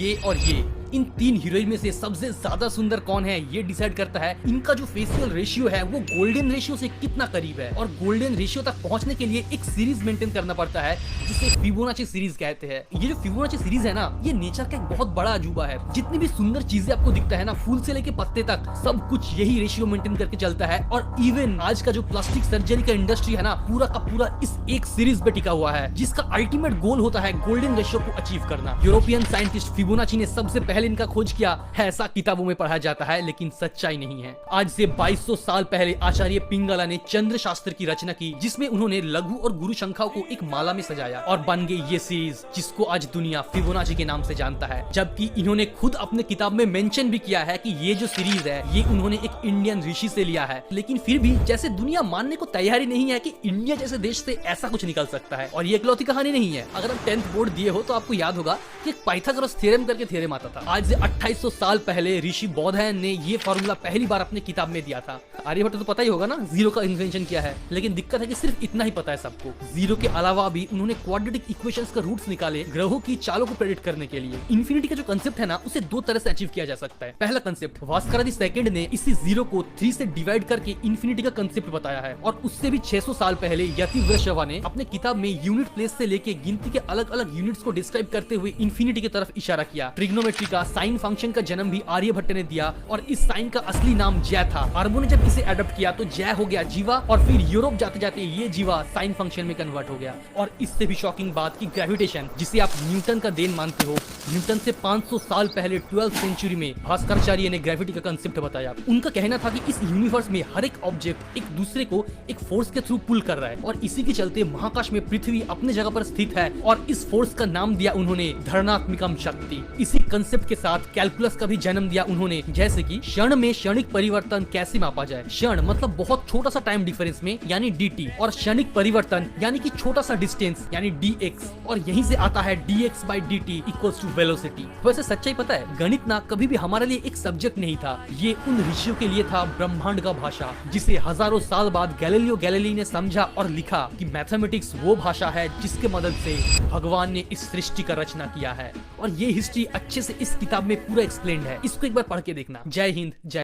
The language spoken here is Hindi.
ये और ये, इन तीन हीरोइन में से सबसे ज्यादा सुंदर कौन है ये डिसाइड करता है इनका जो फेशियल रेशियो है वो गोल्डन रेशियो से कितना करीब है। और गोल्डन रेशियो तक पहुंचने के लिए एक सीरीज मेंटेन करना पड़ता है जिसे फिबोनाची सीरीज कहते हैं। ये जो फिबोनाची सीरीज है ना, ये नेचर का एक बहुत बड़ा अजूबा है। जितनी भी सुंदर चीजें आपको दिखता है ना, फूल से लेके पत्ते तक, सब कुछ यही रेशियो मेंटेन करके चलता है। और इवन आज का जो प्लास्टिक सर्जरी का इंडस्ट्री है ना, पूरा का पूरा इस एक सीरीज पे टिका हुआ है, जिसका अल्टीमेट गोल होता है गोल्डन रेशियो को अचीव करना। यूरोपियन साइंटिस्ट फिबोनाची ने सबसे पहले इनका खोज किया है, ऐसा किताबों में पढ़ा जाता है, लेकिन सच्चाई नहीं है। आज से 2200 साल पहले आचार्य पिंगला ने चंद्र शास्त्र की रचना की, जिसमें उन्होंने लघु और गुरु शंखाओं को एक माला में सजाया और बन गई ये सीरीज, जिसको आज दुनिया फिबोनाची के नाम से जानता है। जबकि इन्होंने खुद अपने किताब में मेंशन भी किया है कि ये जो सीरीज है ये उन्होंने एक इंडियन ऋषि से लिया है। लेकिन फिर भी जैसे दुनिया मानने को तैयारी नहीं है कि इंडिया जैसे देश से ऐसा कुछ निकल सकता है। और ये इकलौती कहानी नहीं है। अगर आप 10th बोर्ड दिए हो तो आपको याद होगा कि पाइथागोरस थ्योरम करके थ्योरम आता था। आज से 2800 साल पहले ऋषि बौधायन ने ये फॉर्मूला पहली बार अपने किताब में दिया था। आर्यभट्ट तो पता ही होगा ना जीरो का इन्वेंशन किया है, लेकिन दिक्कत है कि सिर्फ इतना ही पता है सबको। जीरो के अलावा भी उन्होंने क्वाड्रेटिक इक्वेशंस का रूट्स निकाले ग्रहों की चालों को प्रेडिक्ट करने के लिए। इन्फिनिटी का जो कंसेप्ट है ना, उसे दो तरह से अचीव किया जा सकता है। पहला कंसेप्ट, वास्करादी सेकंड ने इसी जीरो को 3 से डिवाइड करके इन्फिनिटी का कंसेप्ट बताया है। और उससे भी 600 साल पहले यतिवृषभा ने अपने किताब में यूनिट प्लेस से लेके गिनती के अलग अलग यूनिट्स को डिस्क्राइब करते हुए इन्फिनिटी की तरफ इशारा किया। ट्रिग्नोमेट्री का साइन फंक्शन का जन्म भी आर्यभट्ट ने दिया और इस साइन का असली नाम जय था। अरबों ने जब इसे अडॉप्ट किया तो जय हो गया जीवा, और फिर यूरोप जाते जाते ये जीवा साइन फंक्शन में कन्वर्ट हो गया। और इससे भी शॉकिंग बात की ग्रेविटेशन, जिसे आप न्यूटन का देन मानते हो, न्यूटन से 500 साल पहले 12th सेंचुरी में भास्कराचार्य ने ग्रेविटी का कंसेप्ट बताया। उनका कहना था कि इस यूनिवर्स में हर एक ऑब्जेक्ट एक दूसरे को एक फोर्स के थ्रू पुल कर रहा है, और इसी के चलते महाकाश में पृथ्वी अपने जगह पर स्थित है। और इस फोर्स का नाम दिया उन्होंने धरणात्मिकम शक्ति। इसी कंसेप्ट के साथ कैलकुलस का भी जन्म दिया उन्होंने, जैसे कि क्षण में क्षणिक परिवर्तन कैसे मापा जाए। क्षण मतलब बहुत छोटा सा टाइम डिफरेंस में यानी dt, और क्षणिक परिवर्तन यानी कि छोटा सा डिस्टेंस यानी dx, और यहीं से आता है dx/dt इक्वल्स टू वेलोसिटी। वैसे सच्चाई पता है, गणित ना कभी भी हमारे लिए एक सब्जेक्ट नहीं था, ये उन ऋषियों के लिए था ब्रह्मांड का भाषा, जिसे हजारों साल बाद गैलीलियो गैलीली ने समझा और लिखा कि मैथमेटिक्स वो भाषा है जिसके मदद से भगवान ने इस सृष्टि का रचना किया है। और ये हिस्ट्री अच्छे से इस किताब में पूरा एक्सप्लेन्ड है, इसको एक बार पढ़ के देखना। जय हिंद, जय